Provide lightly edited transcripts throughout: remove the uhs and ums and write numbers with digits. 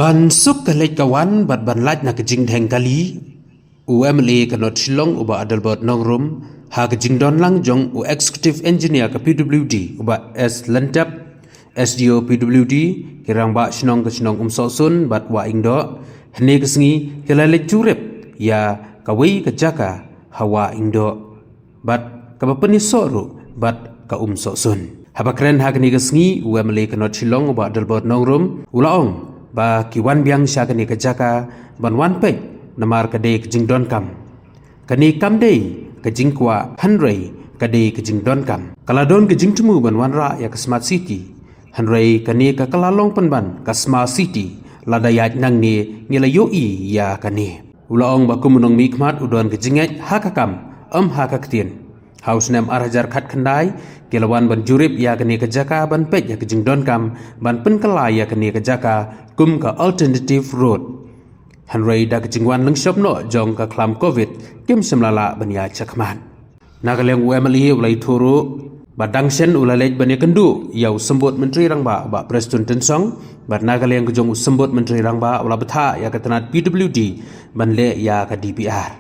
ban suk kalej kawan bat ban laj na kejing dheng kali UMLA kanot Shillong uba Adalbert Nongrum ha kejing don lang jong u executive engineer ka PWD uba S lentap SDO PWD kirang ba Shinong ke Shinong Sun bat wa ingdo hne kesengi kelalej curep ya kawai ke jaka hawa ingdo bat kabapeni soru bat ka Sun haba keren ha kini kesengi UMLA kanot Shillong uba Adalbert Nongrum ulaong ba kiwan biang sya kani kejaka ban wan pek namar kade kejing don kam kani kam dei kejing kwa hanrei kade kejing don kam kala don kejing temu ban wan ra ya ke smart city hanrei kani ka kalalong penban ka smart city ladayat nang ni ngila yoi ya kani ulaong ba kumunong mikmat udon kejinget hakakam hakaktin haus nem arhajar khat khandai kilawan ban jurip ya kani kejaka ban pek ya kejing don kam ban penkala ya kani kejaka kum ka alternative road hanrei da kejingwan lengshop no jong ka klam covid kim semlala bania chakman nagaleng UMLA ulai thuru badangsen ulalej bani kendu yau sembut menteri rangba ba Preston Tensong bat nagaleng kejong sembut menteri rangba ula betha ya katanat PWD ban le ya ka DPR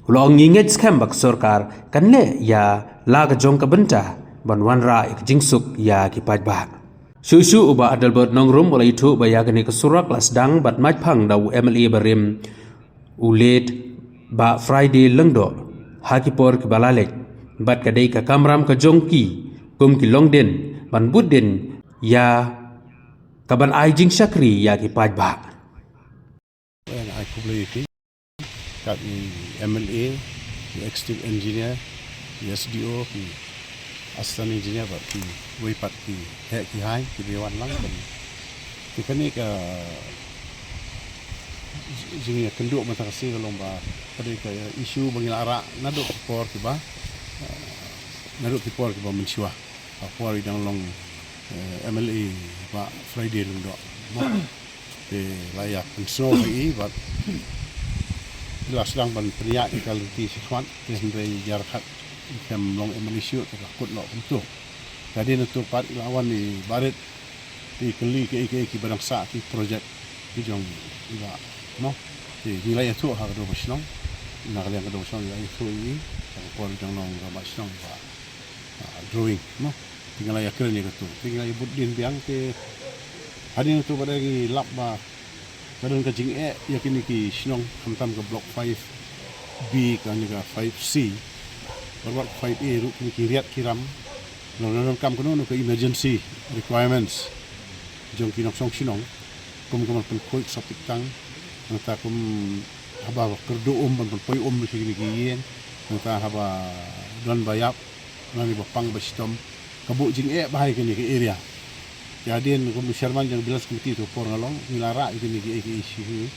ulong nginget scam bak sarkar kan le ya la kejong ka benta ban wanra jingsuk ya kipaj ba Susu uba Adalbert Nongrum mulai itu bayagani kesurak lasdang bat majpang da UMLA barim ulet ba Friday lengdo hakipor ke balalek bat kadai ka kamram ka jongki kum ki longden ban budden ya kaban ai jing sakri ya ki pajba and I publicly kat MLA the executive engineer the SDO ki assistant engineer bat ki wei pat ki hek ki hai ki dewan lang ban ki kani ka jing ya kenduk mata kasi kalau ba pada ka isu bangil ara naduk por ki ba naduk ki por ki ba mensiwa por idang long MLA ba Friday lung do de layak pensau hi bat lasdang ban priya ikal ti sikhwan hendai jarhat kem long emelisio ta kut lo untuk jadi nutu pat lawan ni baret ti keli ke ki barang sa ti projek ti jong iba no ti wilayah tu ha do basnong na kalian do basnong ya itu ini ko jong long ga basnong ba drawing no tinggal ya keren ni tu tinggal budin biang te hari tu pada gi lap ba kadang kajing yakin ki sinong hamtam ke block 5B kan juga 5C Barwat 5A ru ki riat kiram non kam kono no ke emergency requirements jong kinok song sinong kum pen koi sopik tang nata kum haba kerdo ban poi ni sini ki yen nata haba don bayap nani bapang bastom kabu jing bahai ke ni ke area jadi kum Sherman jang bilas komiti tu por ngalong milara itu ni ki isu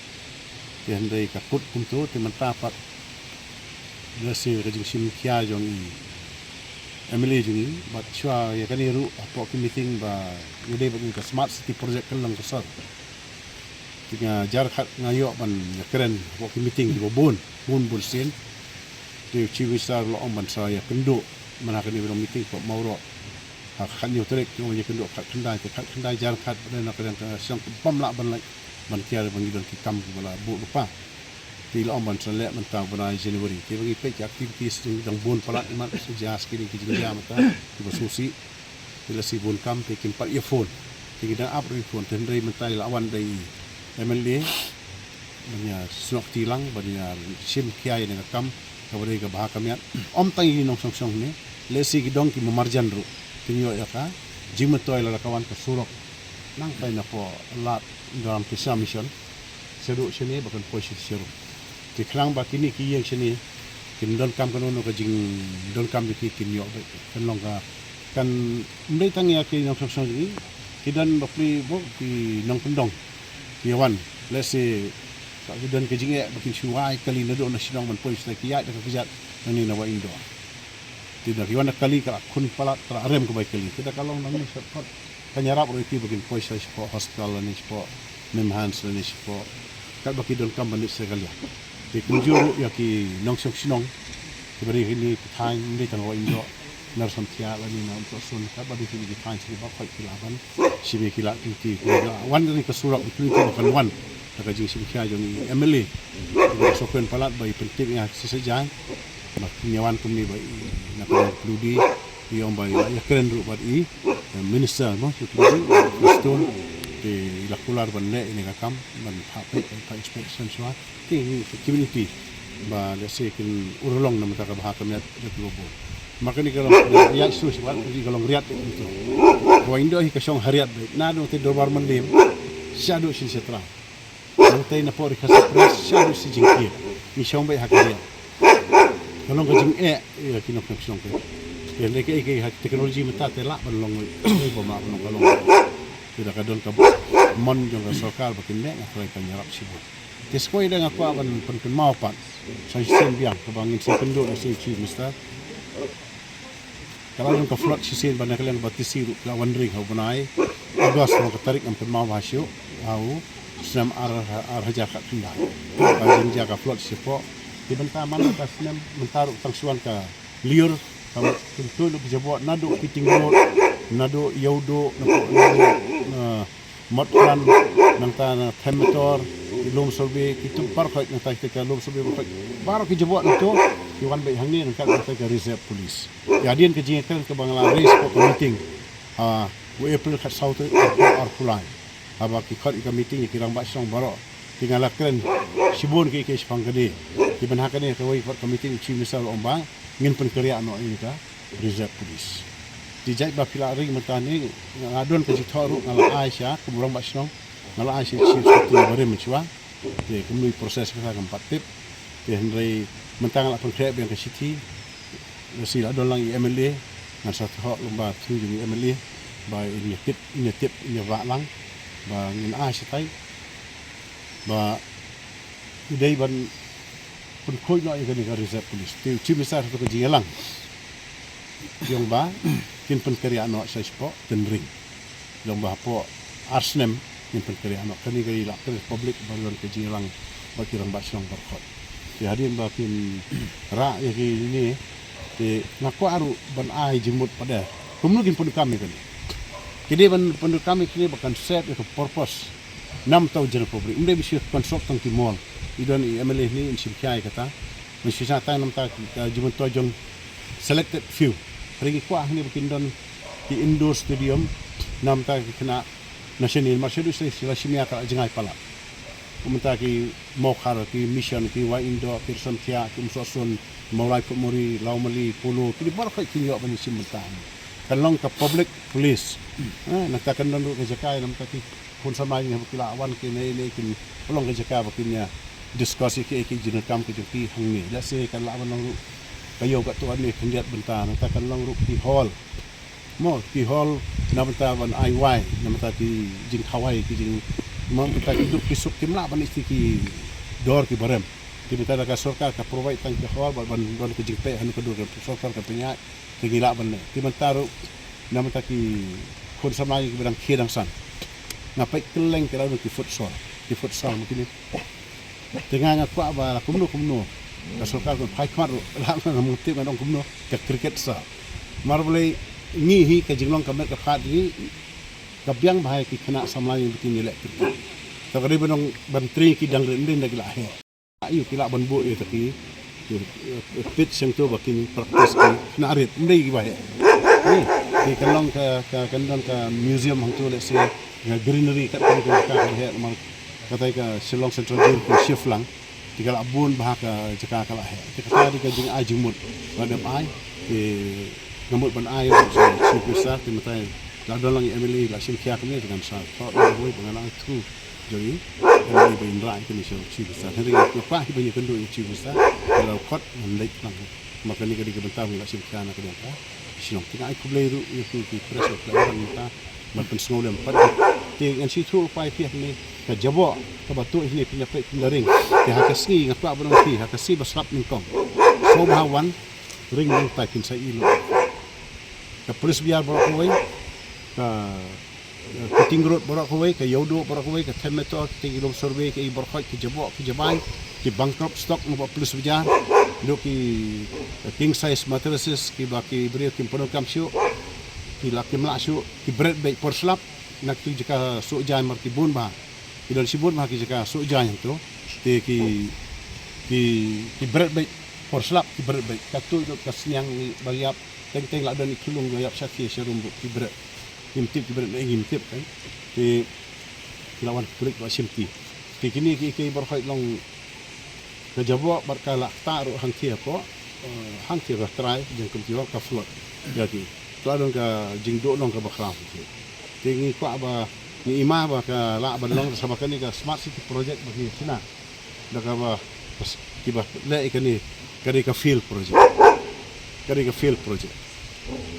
dan dai kaput kum tu temanta pat nasi kajing sim kia jong i MLA jong i bat chua ya kani ru apok meeting ba yode ba ka smart city project kan lang kasar tinga jar khat ngayo ban ya keren apok meeting di bun sen de chiwisar lo om ban sa ya kendo mana kani ro meeting ko mauro ha khan yo trek jo ya kendo khat khandai jar khat na kadang ka sang pam la ban lai ban kia ban gidon ki kam bala bu lupa ti lo ban sale man ta bana January ti bagi pe activities dang bon palat man sujas kini ki jinja mata ti basusi ti la si bon kam ti kim pat earphone ti kita up earphone ten rei man tai lawan dai MLA banya suak tilang banya sim kiai dengan kam kabari ka bah kamiat om tai nong song song ni le si gidong ki mamarjan ru tinyo ya ka jimatoy la kawan ka surok nang pai na po lat dalam kisah mission seru sini bahkan posisi seru ti klang ba kini ki yang sini kin don kam kono no ka jing don kam ki kin yo kan long ka kan ndai tang ya ki nong song ni kidan bakli bo ki nong pendong ki wan let's say ka kidan ke jing bakin shuai kali na do na sinong man pois na ki ya da ka kijat nani na wa indo tidak ki wan kali ka kun palat tra rem ko bai kali tidak kalong nang ni support kanyarap ro ki bakin pois sa hospital ni sport memhans ni sport kat baki don kam bandit sekali di kunjung ya ki nong sok sinong beri ini time ni tang wa indo narsam tia la ni na untuk sun ka ba di ki pan si ba khoi kilaban si be kilat ti wan ni ka surak tu kan wan ta ka jing si kia jo ni emily so ken palat bai penting ya sesejai mak nyawan kumi bai na ka kludi yang bai ya keren ru bat i minister mo tu stone di lakular ban le ini ka kam ban hape ka inspection so ti community ba le se kin urlong na mata ka bahakam ya globo makani kalau ya su sebab di kalau riat itu ko indo hi ka song hariat na do te dorbar mandim syadu sin setra do te na por ka sepres syadu si jingki ni song bai hakaria kalau ka jing ya kino ka song ke ya le ke teknologi mata te la ban long ei bo ma ban long tidak kadon ka mon jong ka sokal bakin ne ka ka nyarap sibu tiskoi da ngakwa ban pen mau pat sai sen biang ka bangin si penduk si chief mister kalau yang ke float sisen banyak kalian batisi lawan ring hau benai agas mau ketarik am mau hasio au senam ar haja kat pindah bajing jaga float sipo di benta mana ka senam mentaru tangsuan ka liur kamu tentu lu bisa buat nado fitting road nado yaudo nado modran nanta temperature ilum sorbe itu parkoi nanta kita lum sorbe baru kita buat itu Iwan baik hang ni nangkat kita ke reserve police. Yadian ke jingan ke Bangla race for meeting. We April kat South or Kulai. Aba ki khat meeting ki rang ba song baro. Tinggal keren sibun ke sepang gede. Di ban hakane ke we for meeting chief misal ombang ngin pen kerja no ini ka reserve police. Di jai ba pila ring mentani adon ke jithoru ngala Aisyah ke burang ba song ngala Aisyah chief secretary bare menchwa. Di kemui proses ka kampat tip. Di Henry mentang la pengkrep yang ke city si la don lang MLA ngan satu hok lomba tu jadi MLA ba ini tip ini wa lang ba ngin a sitai ba idai ban pun khoi no yang ke reserve police tu chief besar tu ke jingalang yang ba kin pen kerja no sai spo ten ring yang ba po arsnem kin pen kerja no kani ke la public baruan ke jingalang ba kirang ba song berkhot hadirin bakin ra ya ini te ngaku aru ban ai jemut pada kumnukin pun kami kan kini ban pun kami kini bahkan set ke purpose 6 tahun jenis publik mesti bisa construct tang timol idon MLA ni insim kiai kata mesti sata 6 tahun jemut tojong selected few pergi kuah ni bikin don di indoor stadium 6 tahun kena national marshal sila simia kala jengai pala Pemerintah ki mokar ki mission ki wa indo person tia ki musosun mulai pemuri laumali pulu ki bar kai ki yo bani simultan kalong ka public police nak kan ndu ke jakai nam ta ki pun samai ni kila awan ki ne ki pelong ke jakai bakinya diskusi ki jinakam ki jupi hangni la se kan lawan nang kayo ka tuan ni kendiat bentar nak kan long ru ki hall mo ki hall nam ta ban IY nam ta ki jing khawai ki jing kita hidup kisuk kimla ban istiki dor ki barem ki kita da ka sorkar ka provide tang ke hawal ban don ke jingpe hanu kedur ke sorkar ka penya ke gila ban ki mentaru nama ta ki khon samai ki bidang khedang san ngapai keleng ke lalu ki futsal mungkin tengah ngakwa ba kumno ka sorkar ko phai khar la na muti ban kumno ke cricket sa marbole ni hi ke jinglong ka met ka khat ni kabyang bahaya ki kena samlai bikin nilai kita. Takri benong bantri ki dang rendin dak lahe. Ayu kila ban bu ye taki pitch yang tu bakin praktis ki kena arit ndai ki bahaya. Ni ki kalong ka kandon ka museum hang tu le se greenery kat ka he mal katai ka Shillong Central Jail ko shift lang. Tiga abun bahaka jaka kala he. Kita di ka jing ajimut badam ai ki ngamut ban ai so besar ki matai Lalu lang Emily la sim kia kami dengan sah. Kalau dia boleh pengalang tu jadi Emily berindra itu ni cium besar. Hari itu apa banyak kendu cium besar. Kalau kot mendaik lang. Maka ni kali kebentar la sim kia nak dia apa. Sinong tinggal aku beli itu di press orang kita berpen semua lem. Tinggal situ apa pihak ni kejabok kebatu ini punya ring. Dia hakasi ngapa benar ni hakasi besar mingkong. So bahawan ring yang takin saya ilo. Ke polis biar bawa kau ka fitting road borak kuwai ka yodo borak kuwai ka temeto ke ilom survey ke borkhoi ke jabok ke jabai ki bankrupt stock mo plus bijar do ki king size mattresses ki baki beri ki pono kam syu ki laki mla syu ki bread bake por slap nak tu jika so jan mar ki bun ba ki don sibun ma ki jika so jan tu te ki bread bake por slap ki bread bake katu do kasiang bariap teng la don kilung yap syaki serum ki bread imtip ki bread imtip kan te lawan kulit wa simti ti kini ki berkhait long kejabo berkala taruh hang tia ko hang tia try jeng kumtiwa ka float jadi tuadon ka jingdo long ka bakram tingi ko aba ni ima ba ka la ban long sama kan ni ka smart city project bagi sina daga ba kiba le ikani kari ka field project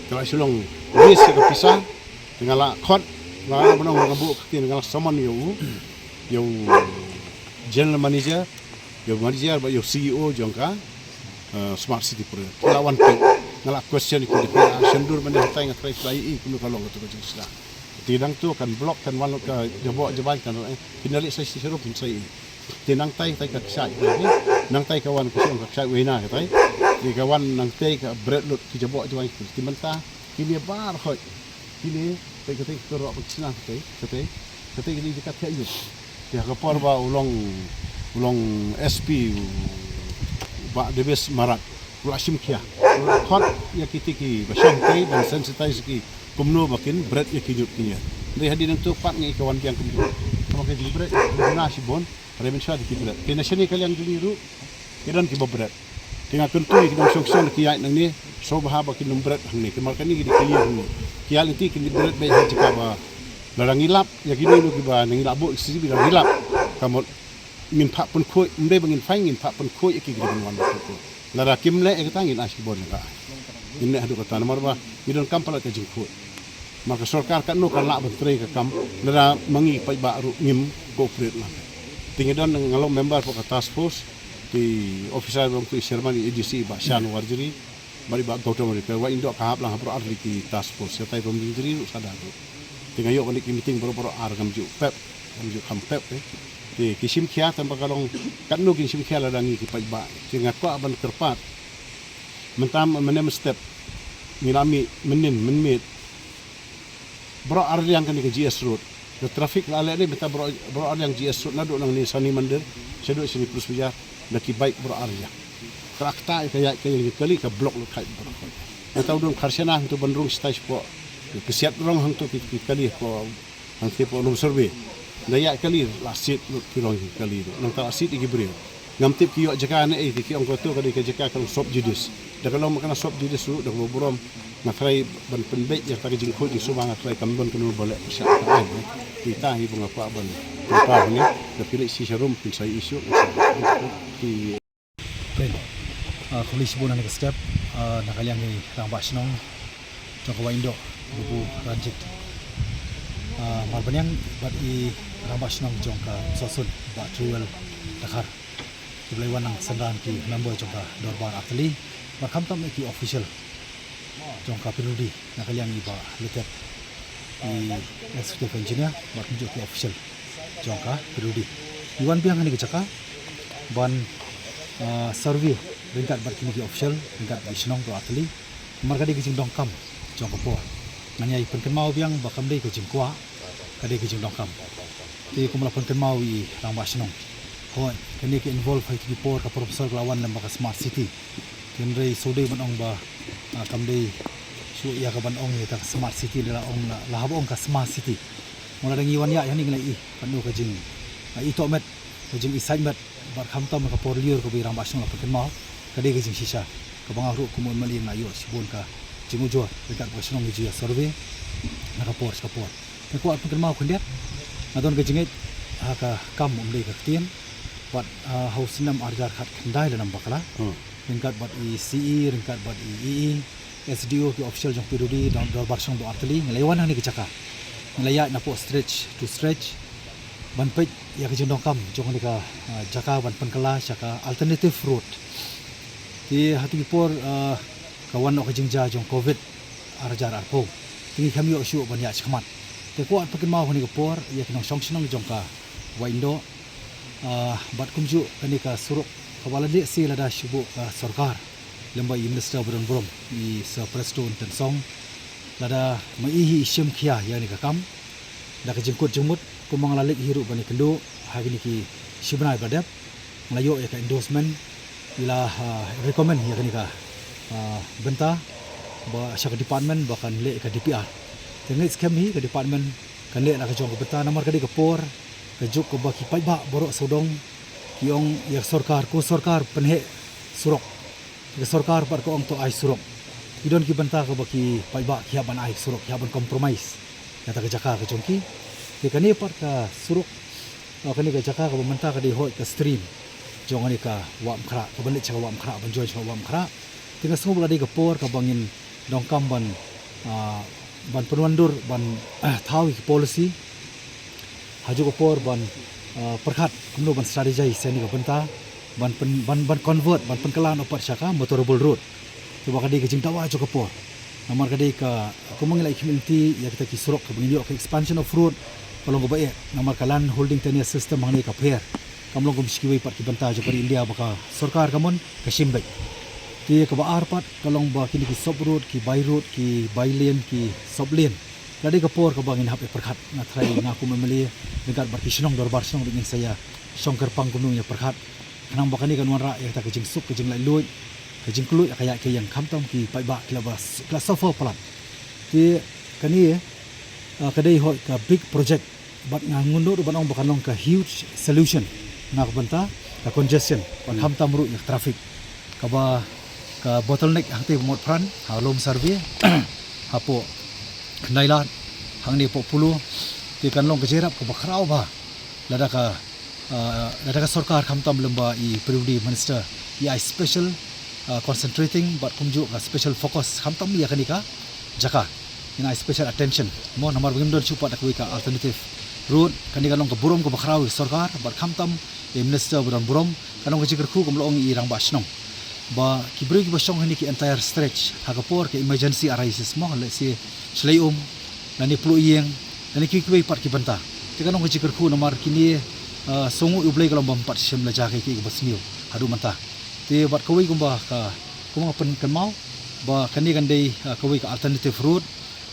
kala sulong bis ka pisah dengan la khot la banong ka bu ki dengan saman yo general manager yo ba yo CEO jongka smart city project lawan pe ngala question ko de sendur mende tay nga try fly kuno kalong to ko sila tinang tu kan block kan wal ka jabo jaban kan pinali sa siro pun sai tinang tay ka sai nang tay kawan ko song ka sai wena ka tay di kawan nang tay ka bread lot ki jabo jaban ki menta kini bar khoi kini tay ka tay ko ro sina tay kini dekat ka iyo ya ka por ba ulong SP ba debes marat ula simkia ula khot ya kitiki basang kai dan sensitize ki kumno bakin bread ya kidup kinya dari hadin tu pat ngi kawan tiang kumno sama ke bread guna sibon remen sha di bread kena sini kalian diliru kiran ki bread tinga kuntui ki song ki ai nang ni so bah bakin bread hang ni kemal kan ni di clear ni kial ti ki bread be jika ba larang ilap ya kini lu ki ba nang ilap bo isi bi larang ilap kamu ngin pak pun koi mde bangin fai ngin pak pun koi ki gidin wan ko lara kimle e tangin ashi bon ka inne hadu kata nomor ba idon kampala ka jingkut maka sarkar kan no kan la bentre ka kam lara mangi pai ba ru ngim cooperate la tingidon ngalo member ko ka task force di officer bang tu Sherman EDC ba Shan Warjiri bari ba gautam ri ka wa indo ka hap lang pro arli ki task force ya tai bom diri sada tu tingayo kan ki meeting pro ar kam ju pep di kisim kia tanpa kalong kan no kisim kia ladangi ki pai ba tingat ko aban kerpat mentam menem step milami menit bro ar yang kan ke GS road the traffic la le ni beta bro ar yang GS road nado nang ni sani mandir sedo sini plus bijar da ki baik bro ar ya trakta kaya kali ka block lo kai bro atau dong karsena tu bandrung stage po kesiat rong hang tu ki kali po hang ti po no survey daya kali lasit pirong kali nang ta asit igibri ngamtip kiyo jaka na ki ong ko kali ka jaka kan sop judis da kalau makan sop judis ru da borom na try ban penbet ya ta jingko di subang try kambon kanu boleh sya ta kita hi bunga pa ban pa ni da pilih si serum pin sai isu ki kulis bulan ke step nakaliang ni rang basnong joko indo bubu ranjit marbanyang bat i rambas nang jongka sosun ba truel dakar kiblai wanang sandan ki member jongka dorbar atli markham tam ki official jongka pirudi nakaliang i ba letet i executive engineer bat ki official jongka pirudi iwan biang ni kecaka ban survey ringkat bat ki official ringkat bisnong to atli markadi ki dongkam jongka po nanyai penkemau biang bakam dei ke jingkwa kade ke jingdongkam ti kumala penkemau i rambasnong hoi kene ke involve hai ki por ka professor lawan nam ka smart city kenrei sode ban ong ba kam dei su ya ka ban ong ta smart city la ong la habong ka smart city mula dangi wan ya yani ngai i panu ka jing i to met ka jing isai met bar kham tam ka por liur ko bi rambasnong la penkemau kade ke jing sisa ka bangaru kumon mali na yo sibon ka jingujor dekat basnong ji survey na ka por ko at penkemau kundet adon ke jingit ka kam umdei ka tien bat hausinam arjar khat khandai lanam bakala ringkat bat i CE ringkat bat i EE SDO ki official jong pirudi don barsong do artli ngelewan ni kecaka ngelaya na po stretch ban pet ya ke jindong kam jong ni ka jaka ban penkala jaka alternative route ti hatu por kawan ok jingja jong covid arjar arpo tingi kami osu ban ya chkhmat te ko at pekin mau ni ko por ya kinong song sinong jong ka waindo bat kumju kani ka suruk kawala le si lada shubu ka sarkar lemba i minister buron burom i sa presto tensong lada maihi isyam khia yani ka kam da ka jengkut jemut kumang lalik hiru bani kendo hagini ki shibnai badap layo ya ka endorsement ila recommend ya kani ka benta ba syaka department bahkan le ka DPR tengai scam hi ka department kan le la ka jong ka benta namar ka di ka por ka juk ka baki pai ba borok sodong kiong ya sarkar ko sarkar penhe surok ke sarkar par ko ong to ai surok idon ki benta ka baki pai ba kia ban ai surok kia ban compromise kata ka jaka ka jongki ke kani par ka surok kani ka jaka ka benta ka di hoi ka stream jong ani ka wam khra ka ban le cha wam khra ban joy cha wam khra tinga sung bla di ka por ka bangin dongkam ban ban penwandur ban thau ki policy haju ko por ban perkhat kumno ban strategize seni ka benta ban convert ban penkelan opar syaka motorable road tu bakadi ke jingtawa jo ko por namar kadi ka kumangila community ya kita ki surok ka bangin ka expansion of road kalong ko bae namar kalan holding tenure system hangni ka fair kamlong ko biskiwi pat ki benta jo pari India baka sarkar kamon ka shimbai ti ka baar pat kalong ba kini ki sub road ki by road ki by lane ki sub lane ladi ka por ka bangin hap perkhat na trai na ku memeli dekat bar kisnong dorbar snong dengan saya songker panggunung ya perkhat kanang bakani kan wanra ya ta kejing sup kejing lai lui kejing kluy kaya ke yang kamtam ki pai ba klabas kelas sofa plan ti kani kadai hoi ka big project bat ngundur banong bakanong ka huge solution na benta ka congestion ban kamtam ru ya traffic ka ba ka bottleneck hangti mod pran halom survey hapo Nailan hangni populu ti kanlong kejerap ke bakrau ba lada ka sarkar kamtam lemba i periodi minister i special concentrating but kumju ka special focus kamtam ya kanika jaka ina special attention mo namar bimdon chupat akui ka alternative route kani kanlong ke burom ke bakrau sarkar but kamtam i minister buron burom kanlong ke jikar khu kumlong i rang basnong ba kibri ki basong hani ki entire stretch hagapor ke emergency arises mo let's say Slayum nani pulu yeng nani kikwei part ki banta tikanong ki khu namar kini songu ublei kalom bampat sim la jake ki basniu hadu manta ti bat kawai kumba ka kuma pen kan mau ba kani kan dei kawai ka alternative route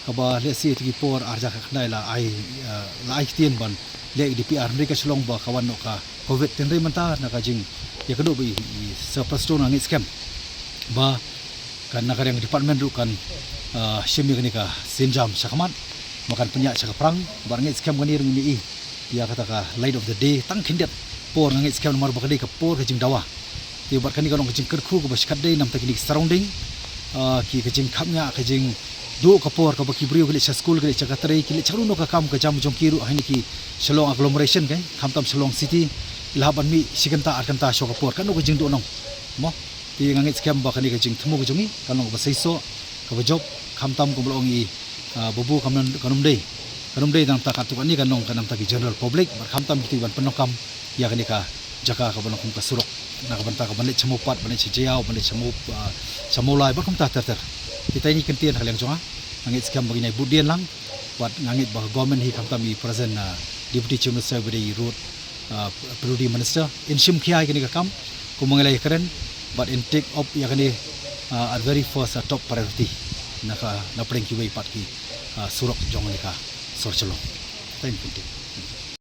ka ba let's say ti por arja ka knai la ai tien ban le DPR mereka selong ba kawan no ka covid tenri manta na ka jing ya kedo bi sa pasto na ngit scam ba kan nakareng department ru kan shimi kani ka sinjam sakamat makan penyak cakap perang barangit scam kani ring ni ya kata ka light of the day tang kindet por ngit scam nomor bakadi ka por ka jing dawa ti bar kani kalong ka jing kerku ka baskat dei nam teknik surrounding ki ka jing khamnya ka jing do ka por ka baki brio kali school kali cakatrai kali charuno ka kam ka jam jong kiru hani ki shalong agglomeration kai khamtam shalong city ilaban mi siganta arkanta sho ka por kanu ka jing do nong mo ti ngit scam bakani ka jing thmu ka jongi kalong ka basaiso ka job kamtam ko blong i bubu kanum dei nang ta katuk ani kanong kanam ta ki general public bar kamtam ti ban penokam ya kani ka jaka ka banong ka surok na ka banta ka banle chamupat banle chejau banle chamulai bar kamta ter kita ini kentian hal yang jonga ngit skam bagina budian lang buat ngit bah government hi kamtam i present deputy chief minister beri road periodi minister inshim khia kani ka kam ko mangalai karen but in take up ya kani are very first top priority na paling kiwai pat ki surok jong ni ka sorchelong thank you